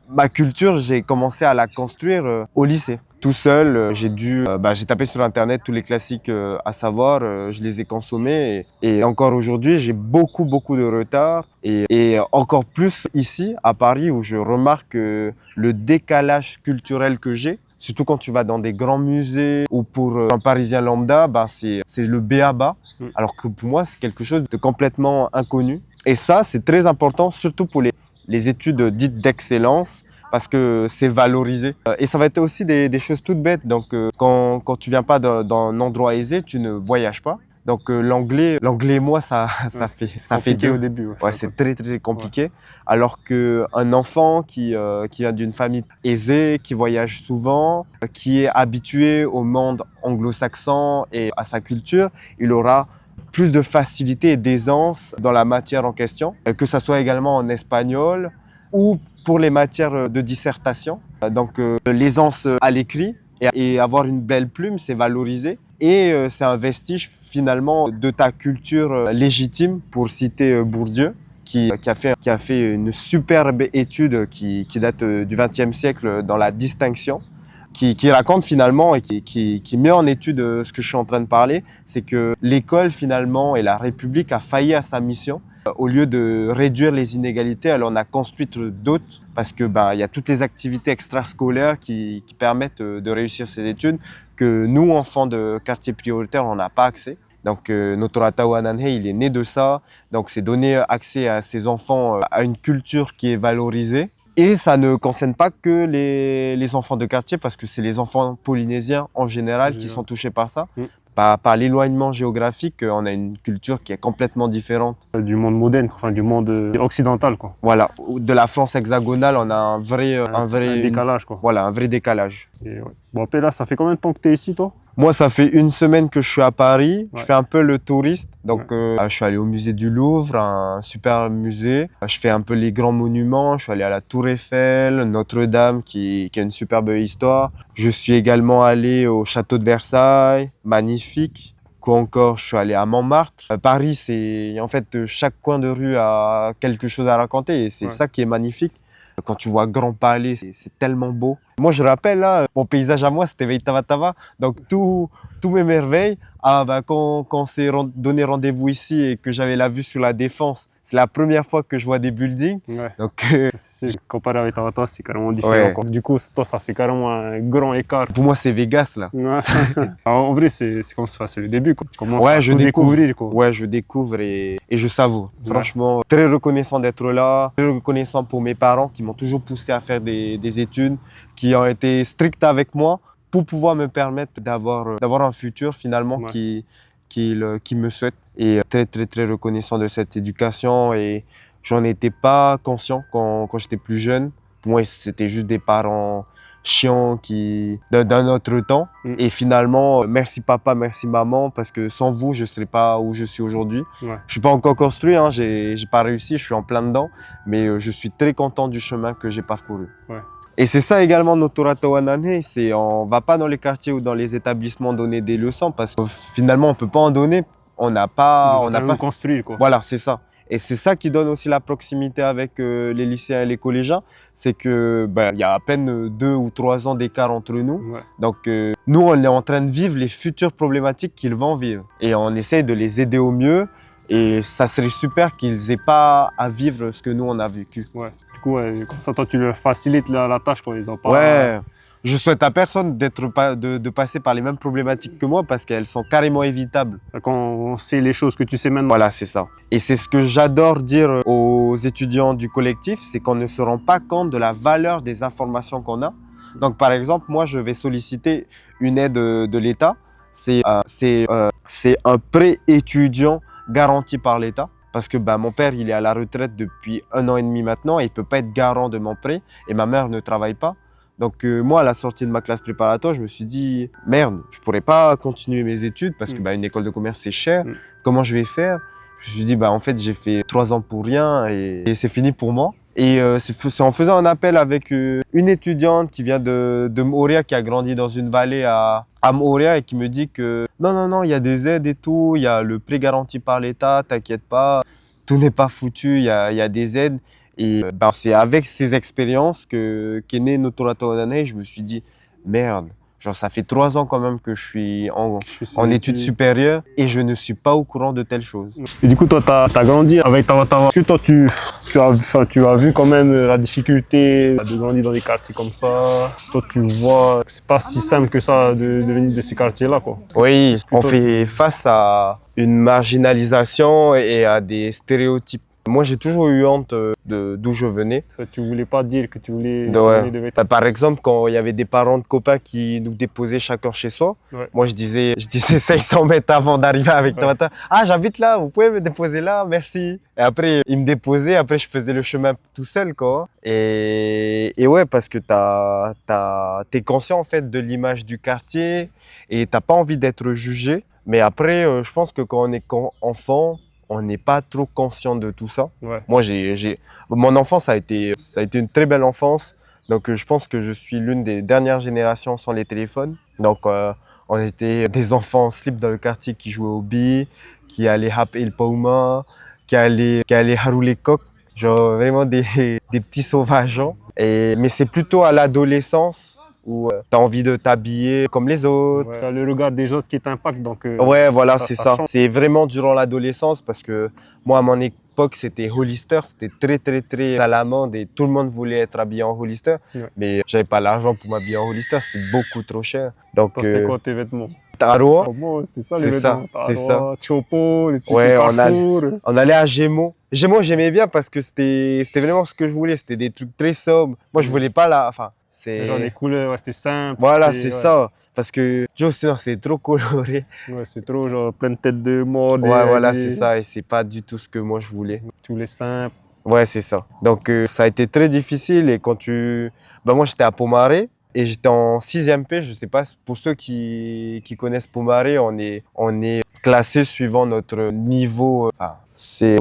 Ma culture, j'ai commencé à la construire au lycée. Tout seul, j'ai tapé sur Internet tous les classiques à savoir, je les ai consommés et encore aujourd'hui, j'ai beaucoup de retard et encore plus ici à Paris où je remarque le décalage culturel que j'ai. Surtout quand tu vas dans des grands musées ou pour un Parisien lambda, c'est le b.a.-ba. Alors que pour moi, c'est quelque chose de complètement inconnu. Et ça, c'est très important, surtout pour les études dites d'excellence, parce que c'est valorisé. Et ça va être aussi des choses toutes bêtes. Donc, quand tu viens pas d'un endroit aisé, tu ne voyages pas. Donc l'anglais et moi, ça fait deux au début. Ouais, c'est très compliqué. Ouais. Alors qu'un enfant qui vient d'une famille aisée, qui voyage souvent, qui est habitué au monde anglo-saxon et à sa culture, il aura plus de facilité et d'aisance dans la matière en question, que ça soit également en espagnol ou pour les matières de dissertation. Donc l'aisance à l'écrit et avoir une belle plume, c'est valorisé. Et c'est un vestige finalement de ta culture légitime, pour citer Bourdieu, qui a fait une superbe étude qui date du XXe siècle dans la distinction. qui raconte finalement et qui met en étude ce que je suis en train de parler, c'est que l'école finalement et la République a failli à sa mission. Au lieu de réduire les inégalités, elle en a construit d'autres parce que il y a toutes les activités extrascolaires qui permettent de réussir ses études que nous, enfants de quartier prioritaire, on n'a pas accès. Donc, Notorata Wananhe, il est né de ça. Donc, c'est donner accès à ces enfants à une culture qui est valorisée. Et ça ne concerne pas que les enfants de quartier parce que c'est les enfants polynésiens en général qui sont touchés par ça. Par l'éloignement géographique, on a une culture qui est complètement différente. Du monde moderne, enfin du monde occidental, quoi. Voilà, de la France hexagonale, on a un vrai décalage, quoi. Voilà, un vrai décalage. Et ouais. Bon, après là, ça fait combien de temps que tu es ici, toi? Moi, ça fait une semaine que je suis à Paris. Je fais un peu le touriste. Donc, je suis allé au musée du Louvre, un super musée. Je fais un peu les grands monuments. Je suis allé à la Tour Eiffel, Notre-Dame, qui a une superbe histoire. Je suis également allé au château de Versailles, magnifique. Quoi encore, je suis allé à Montmartre. Paris, c'est en fait chaque coin de rue a quelque chose à raconter et c'est ça qui est magnifique. Quand tu vois Grand Palais, c'est tellement beau. Moi, je rappelle, là, mon paysage à moi, c'était Veitavatava. Donc, tous mes merveilles, quand on s'est donné rendez-vous ici et que j'avais la vue sur la Défense, c'est la première fois que je vois des buildings. Donc, comparé à Veitavatava, c'est carrément différent. Du coup, toi, ça fait carrément un grand écart. Pour moi, c'est Vegas, là. En vrai, c'est comme ça, c'est le début. Quoi. Tu commences à je découvrir. Quoi. Ouais, je découvre et je savoure. Franchement, très reconnaissant d'être là. Très reconnaissant pour mes parents qui m'ont toujours poussé à faire des études, qui ont été stricts avec moi pour pouvoir me permettre d'avoir un futur finalement qui me souhaite. Et très, très, très reconnaissant de cette éducation et j'en étais pas conscient quand j'étais plus jeune. Pour moi, c'était juste des parents chiants d'un autre temps. Et finalement, merci papa, merci maman, parce que sans vous, je ne serais pas où je suis aujourd'hui. Je ne suis pas encore construit, hein, j'ai pas réussi, je suis en plein dedans, mais je suis très content du chemin que j'ai parcouru. Et c'est ça également Notorata Wananhe, on ne va pas dans les quartiers ou dans les établissements donner des leçons parce que finalement on ne peut pas en donner, on n'a pas construit, quoi. Voilà, c'est ça. Et c'est ça qui donne aussi la proximité avec les lycéens et les collégiens, c'est que il y a à peine 2 ou 3 ans d'écart entre nous. Donc nous on est en train de vivre les futures problématiques qu'ils vont vivre et on essaye de les aider au mieux. Et ça serait super qu'ils aient pas à vivre ce que nous on a vécu. Comme ça, toi, tu leur facilites la tâche quand ils ont pas. Je souhaite à personne de passer par les mêmes problématiques que moi parce qu'elles sont carrément évitables. Quand on sait les choses que tu sais maintenant. Voilà, c'est ça. Et c'est ce que j'adore dire aux étudiants du collectif, c'est qu'on ne se rend pas compte de la valeur des informations qu'on a. Donc, par exemple, moi, je vais solliciter une aide de l'État. C'est un prêt étudiant garanti par l'État. Parce que mon père, il est à la retraite depuis 1 an et demi maintenant et il ne peut pas être garant de mon prêt et ma mère ne travaille pas. Donc moi, à la sortie de ma classe préparatoire, je me suis dit « Merde, je ne pourrais pas continuer mes études parce que une école de commerce, c'est cher. Comment je vais faire ?» Je me suis dit en fait, j'ai fait 3 ans pour rien et c'est fini pour moi. Et c'est en faisant un appel avec une étudiante qui vient de Moorea, qui a grandi dans une vallée à Moorea et qui me dit que non, il y a des aides et tout, il y a le prêt garanti par l'État, t'inquiète pas, tout n'est pas foutu, il y a des aides. Et c'est avec ces expériences qu'est né Notorata Wananhe. Je me suis dit, merde, genre ça fait 3 ans quand même que je suis en études supérieures et je ne suis pas au courant de telles choses. Et du coup, toi, tu as grandi avec Tavatava. Est-ce que toi, tu as vu quand même la difficulté de grandir dans des quartiers comme ça? Toi, tu vois que c'est pas si simple que ça de venir de ces quartiers-là, quoi. Oui, on fait face à une marginalisation et à des stéréotypes. Moi, j'ai toujours eu honte d'où je venais. Tu voulais pas dire que tu voulais venir de Veitavatava. Par exemple, quand il y avait des parents de copains qui nous déposaient chacun chez soi, moi je disais 500 mètres avant d'arriver avec Tavatava. Ah, j'habite là, vous pouvez me déposer là, merci. Et après, ils me déposaient, après je faisais le chemin tout seul, quoi. Et ouais, parce que t'es conscient en fait de l'image du quartier et t'as pas envie d'être jugé. Mais après, je pense que quand on est enfant, on n'est pas trop conscient de tout ça. Moi, mon enfance, ça a été une très belle enfance. Donc, je pense que je suis l'une des dernières générations sans les téléphones. Donc, on était des enfants en slip dans le quartier qui jouaient au billes, qui allaient hap el pauma, qui allaient harouler coq. Genre, vraiment des petits sauvageons. Mais c'est plutôt à l'adolescence où tu as envie de t'habiller comme les autres. Ouais, le regard des autres qui t'impacte. Donc, ouais, voilà, c'est ça. change. C'est vraiment durant l'adolescence parce que moi, à mon époque, c'était Hollister, c'était très à la mode et tout le monde voulait être habillé en Hollister. Ouais. Mais j'avais pas l'argent pour m'habiller en Hollister, c'est beaucoup trop cher. Donc, c'était quoi tes vêtements? Tarawa. C'était ça les vêtements. C'est ça. Chopo, les petits Ouais, Carrefour. on allait à Gémeaux. Gémeaux, j'aimais bien parce que c'était vraiment ce que je voulais. C'était des trucs très sobres. Moi, je voulais pas la. Enfin, c'est. Genre les couleurs, ouais, c'était simple. Voilà, c'est ça. Parce que Joe, sinon, c'est trop coloré. Ouais, c'est trop genre plein de têtes de mort. Ouais, voilà, c'est ça. Et c'est pas du tout ce que moi je voulais. Tous les simples. Ouais, c'est ça. Donc, ça a été très difficile. Et quand bah, moi, j'étais à Pomaré. Et j'étais en 6e P, je sais pas, pour ceux qui connaissent Pomaré, on est classé suivant notre niveau. C'est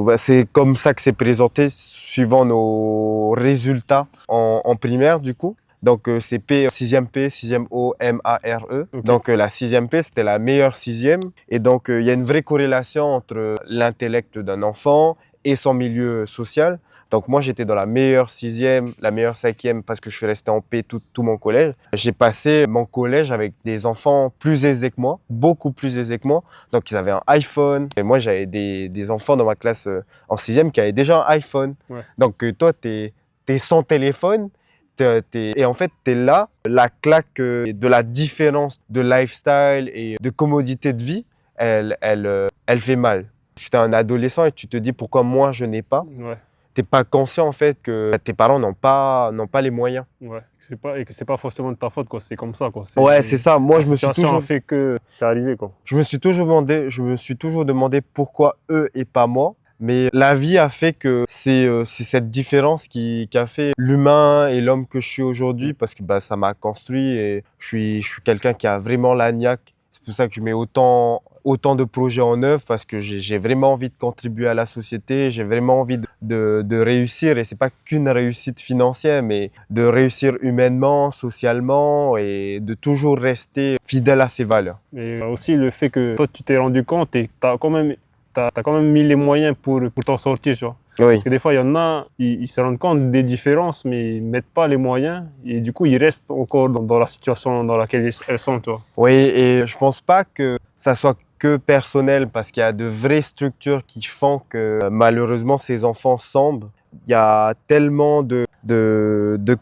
comme ça que c'est présenté, suivant nos résultats en primaire du coup. Donc c'est P, 6e P, 6e O, M, A, R, E. Okay. Donc la 6e P, c'était la meilleure 6e. Et donc il y a une vraie corrélation entre l'intellect d'un enfant et son milieu social. Donc moi, j'étais dans la meilleure 6e, la meilleure 5e parce que je suis resté en paix tout mon collège. J'ai passé mon collège avec des enfants plus aisés que moi, beaucoup plus aisés que moi. Donc ils avaient un iPhone. Et moi, j'avais des enfants dans ma classe en 6e qui avaient déjà un iPhone. Ouais. Donc toi, t'es sans téléphone. Et en fait, tu es là, la claque de la différence de lifestyle et de commodité de vie, elle fait mal. Si tu es un adolescent et tu te dis pourquoi moi je n'ai pas, ouais. Tu n'es pas conscient en fait que tes parents n'ont pas les moyens. Ouais, et que c'est pas forcément de ta faute, quoi. C'est comme ça, quoi. Ouais, c'est ça. Moi, je me suis toujours fait que c'est arrivé, quoi. Je me suis toujours demandé pourquoi eux et pas moi. Mais la vie a fait que c'est cette différence qui a fait l'humain et l'homme que je suis aujourd'hui, parce que bah, ça m'a construit et je suis quelqu'un qui a vraiment la niaque. C'est pour ça que je mets autant de projets en œuvre, parce que j'ai vraiment envie de contribuer à la société, j'ai vraiment envie de réussir, et c'est pas qu'une réussite financière, mais de réussir humainement, socialement, et de toujours rester fidèle à ses valeurs. Et aussi le fait que toi tu t'es rendu compte et t'as quand même mis les moyens pour t'en sortir, tu vois. Oui. Parce que des fois, il y en a, ils se rendent compte des différences, mais ils ne mettent pas les moyens. Et du coup, ils restent encore dans la situation dans laquelle elles sont, tu vois. Oui, et je ne pense pas que ça soit que personnel, parce qu'il y a de vraies structures qui font que malheureusement, ces enfants sombrent. Il y a tellement de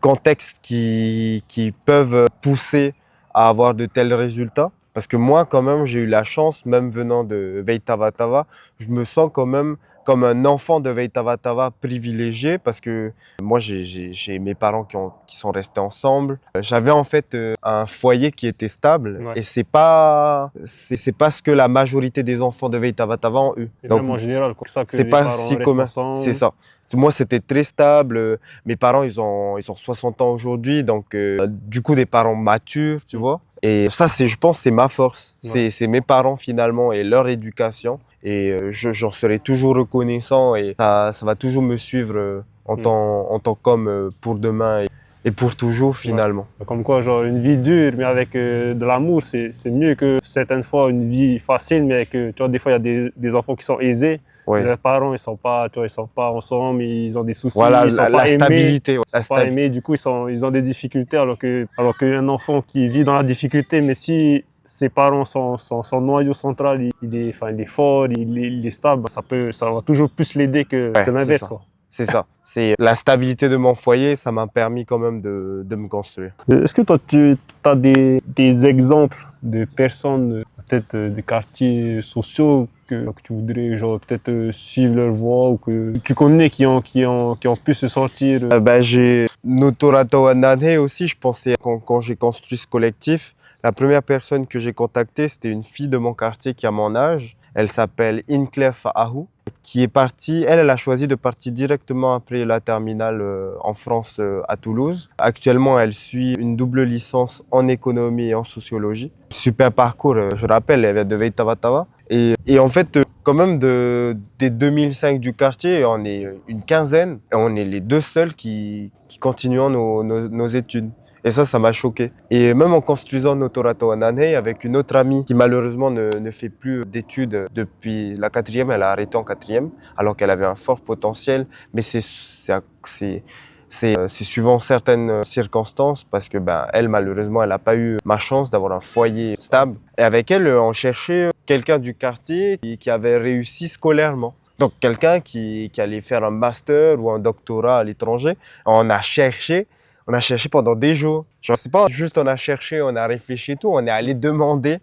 contextes qui peuvent pousser à avoir de tels résultats. Parce que moi, quand même, j'ai eu la chance, même venant de Veitavatava, je me sens quand même comme un enfant de Veitavatava privilégié, parce que moi, j'ai mes parents qui sont restés ensemble. J'avais en fait un foyer qui était stable, ouais. Et c'est pas ce que la majorité des enfants de Veitavatava ont eu. Et donc, même en général, c'est pas si commun. C'est ça. Moi, c'était très stable. Mes parents, ils ont 60 ans aujourd'hui, donc du coup, des parents matures, tu vois. Et ça, je pense, c'est ma force. Ouais. C'est mes parents finalement et leur éducation. Et j'en serai toujours reconnaissant, et ça va toujours me suivre en tant qu'homme pour demain et pour toujours finalement. Ouais. Comme quoi, genre une vie dure mais avec de l'amour, c'est mieux que certaines fois une vie facile, mais tu vois, des fois il y a des enfants qui sont aisés. Ouais. Les parents, ils sont pas ensemble, ils ont des soucis, voilà, ils sont pas stabilité, aimés, ils sont pas aimés, du coup ils ont des difficultés, alors qu'un enfant qui vit dans la difficulté, mais si ses parents son noyau central, il est fort, il est stable, ça va toujours plus l'aider que l'inverse, quoi. C'est ça. C'est la stabilité de mon foyer, ça m'a permis quand même de me construire. Est-ce que toi, tu as des exemples de personnes, peut-être des quartiers sociaux, que tu voudrais peut-être suivre leur voie, ou que tu connais qui ont pu se sortir? J'ai Notorato Anane aussi, je pensais, quand j'ai construit ce collectif, la première personne que j'ai contactée, c'était une fille de mon quartier qui a mon âge. Elle s'appelle Inclair Faahu, qui est partie, elle a choisi de partir directement après la terminale en France, à Toulouse. Actuellement, elle suit une double licence en économie et en sociologie. Super parcours, je rappelle, elle vient de Veitavatava. Et en fait, quand même, des 2005 du quartier, on est une quinzaine, et on est les deux seuls qui continuons nos études. Et ça m'a choqué. Et même en construisant Notorato Anane avec une autre amie qui malheureusement ne fait plus d'études depuis la 4e, elle a arrêté en 4e, alors qu'elle avait un fort potentiel. Mais C'est suivant certaines circonstances parce que elle, malheureusement, elle n'a pas eu ma chance d'avoir un foyer stable. Et avec elle, on cherchait quelqu'un du quartier qui avait réussi scolairement. Donc quelqu'un qui allait faire un master ou un doctorat à l'étranger. On a cherché pendant des jours. Je sais pas, juste on a cherché, on a réfléchi et tout, on est allé demander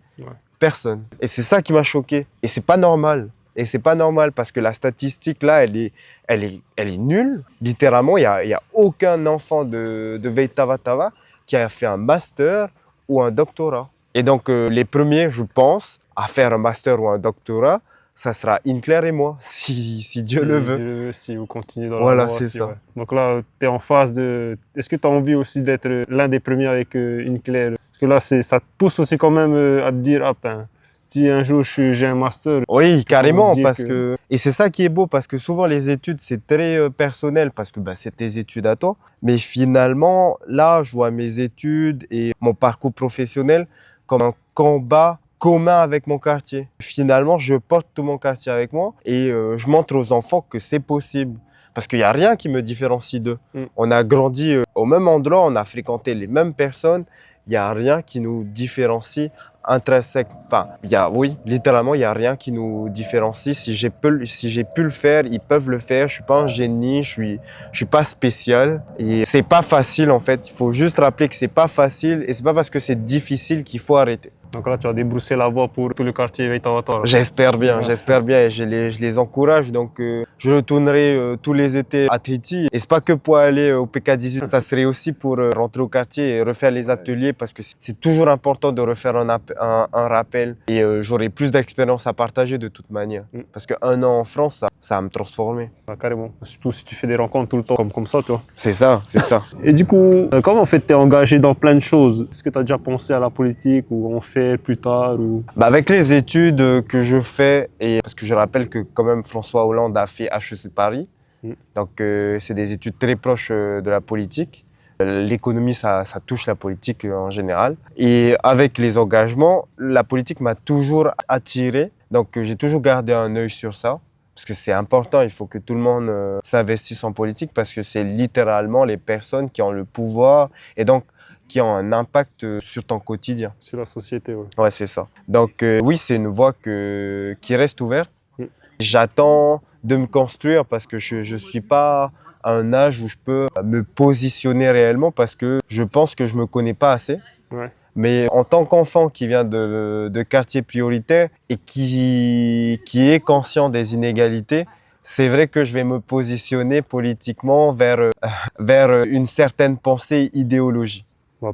personne. Et c'est ça qui m'a choqué. Et c'est pas normal. Et c'est pas normal parce que la statistique là, elle est nulle. Littéralement, il y a aucun enfant de Veitavatava qui a fait un master ou un doctorat. Et donc les premiers, je pense, à faire un master ou un doctorat, ça sera Inkler et moi, si Dieu le veut. Si vous continuez dans la voie, c'est ça. Ouais. Donc là, tu es en phase de... Est-ce que tu as envie aussi d'être l'un des premiers avec Inkler? Parce que là, ça te pousse aussi quand même à te dire, ah ben, si un jour j'ai un master... Oui, carrément, parce que... Et c'est ça qui est beau, parce que souvent les études, c'est très personnel, parce que c'est tes études à toi. Mais finalement, là, je vois mes études et mon parcours professionnel comme un combat commun avec mon quartier. Finalement, je porte tout mon quartier avec moi et je montre aux enfants que c'est possible. Parce qu'il n'y a rien qui me différencie d'eux. On a grandi au même endroit, on a fréquenté les mêmes personnes. Il n'y a rien qui nous différencie intrinsèque. Enfin, littéralement, il n'y a rien qui nous différencie. Si j'ai pu le faire, ils peuvent le faire. Je suis pas un génie, je suis pas spécial. Et c'est pas facile en fait. Il faut juste rappeler que c'est pas facile et c'est pas parce que c'est difficile qu'il faut arrêter. Donc là, tu as débroussé la voie pour tout le quartier Veitavatara. J'espère bien et je les encourage. Donc, je retournerai tous les étés à Tahiti. Et c'est pas que pour aller au PK18, ça serait aussi pour rentrer au quartier et refaire les ateliers parce que c'est toujours important de refaire un rappel. Et j'aurai plus d'expérience à partager de toute manière. Parce qu'un an en France, ça va me transformer. Ah, carrément. Surtout si tu fais des rencontres tout le temps comme ça, tu vois. C'est ça. Et du coup, comment en fait tu es engagé dans plein de choses? Est-ce que tu as déjà pensé à la politique ou on fait plus tard ou... Avec les études que je fais, et parce que je rappelle que quand même François Hollande a fait HEC Paris, donc c'est des études très proches de la politique. L'économie, ça touche la politique en général. Et avec les engagements, la politique m'a toujours attiré, donc j'ai toujours gardé un œil sur ça. Parce que c'est important, il faut que tout le monde s'investisse en politique parce que c'est littéralement les personnes qui ont le pouvoir et donc qui ont un impact sur ton quotidien. Sur la société, oui. Ouais, c'est ça. Donc oui, c'est une voie qui reste ouverte. J'attends de me construire parce que je ne suis pas à un âge où je peux me positionner réellement parce que je pense que je ne me connais pas assez. Ouais. Mais en tant qu'enfant qui vient de quartiers prioritaires et qui est conscient des inégalités, c'est vrai que je vais me positionner politiquement vers une certaine pensée idéologie.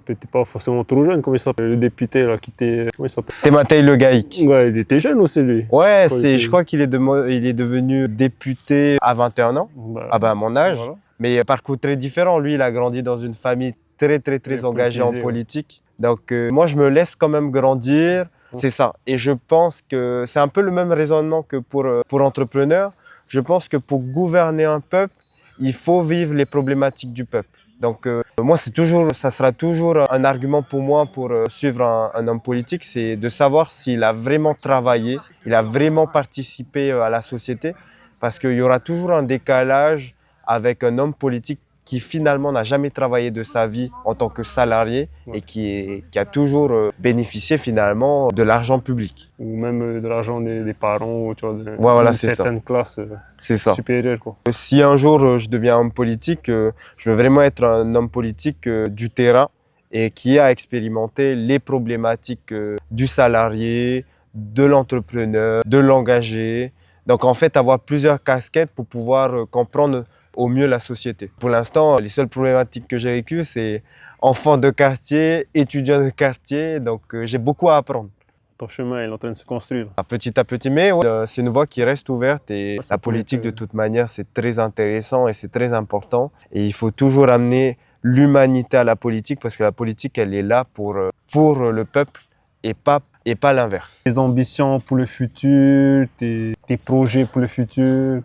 T'es pas forcément trop jeune, comment il s'appelle, le député là qui était... Comment il s'appelle? Timothée Le Gaïc. Ouais, il était jeune aussi lui. Ouais, je crois qu'il est devenu député à 21 ans, à mon âge. Voilà. Mais parcours très différent. Lui, il a grandi dans une famille très engagée en politique. Donc moi, je me laisse quand même grandir. C'est ça. Et je pense que c'est un peu le même raisonnement que pour entrepreneur. Je pense que pour gouverner un peuple, il faut vivre les problématiques du peuple. Donc moi, ça sera toujours un argument pour moi pour suivre un homme politique, c'est de savoir s'il a vraiment travaillé, il a vraiment participé à la société, parce qu'il y aura toujours un décalage avec un homme politique qui finalement n'a jamais travaillé de sa vie en tant que salarié et qui a toujours bénéficié finalement de l'argent public. Ou même de l'argent des parents, tu vois, voilà, c'est certaines classes supérieures. Quoi. Si un jour je deviens homme politique, je veux vraiment être un homme politique du terrain et qui a expérimenté les problématiques du salarié, de l'entrepreneur, de l'engagé. Donc en fait, avoir plusieurs casquettes pour pouvoir comprendre au mieux la société. Pour l'instant, les seules problématiques que j'ai vécues, c'est enfant de quartier, étudiant de quartier, donc j'ai beaucoup à apprendre. Ton chemin est en train de se construire. À petit, mais ouais, c'est une voie qui reste ouverte et la politique, de toute manière, c'est très intéressant et c'est très important. Et il faut toujours amener l'humanité à la politique parce que la politique, elle est là pour le peuple et pas l'inverse. Tes ambitions pour le futur, tes projets pour le futur,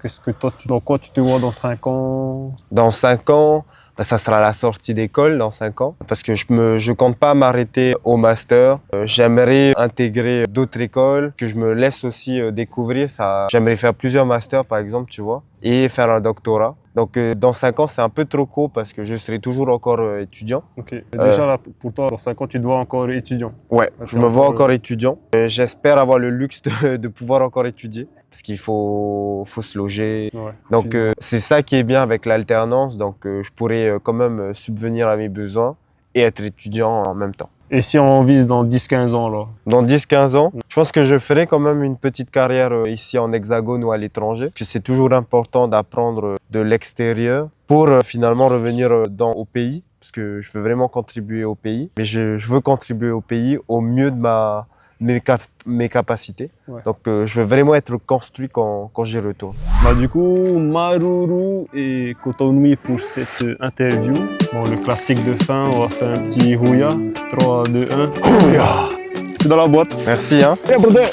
dans quoi tu te vois dans 5 ans? Dans 5 ans, ça sera la sortie d'école dans 5 ans. Parce que je compte pas m'arrêter au master. J'aimerais intégrer d'autres écoles, que je me laisse aussi découvrir ça. J'aimerais faire plusieurs masters par exemple, tu vois, et faire un doctorat. Donc dans 5 ans, c'est un peu trop court parce que je serai toujours encore étudiant. Ok. Déjà là, pour toi, dans 5 ans, tu te vois encore étudiant? Ouais, je me vois encore étudiant. J'espère avoir le luxe de pouvoir encore étudier parce qu'il faut se loger. Ouais, donc c'est ça qui est bien avec l'alternance. Donc je pourrais quand même subvenir à mes besoins et être étudiant en même temps. Et si on vise dans 10-15 ans là? Dans 10-15 ans, je pense que je ferai quand même une petite carrière ici en Hexagone ou à l'étranger. C'est toujours important d'apprendre de l'extérieur pour finalement revenir au pays. Parce que je veux vraiment contribuer au pays. Mais je veux contribuer au pays au mieux de mes capacités. Ouais. Donc je veux vraiment être construit quand j'y retourne. Bah, du coup, Maruru et Kotonui pour cette interview. Bon, le classique de fin, on va faire un petit Houya. 3, 2, 1. Houya! C'est dans la boîte. Merci. Hein. Hey, brother.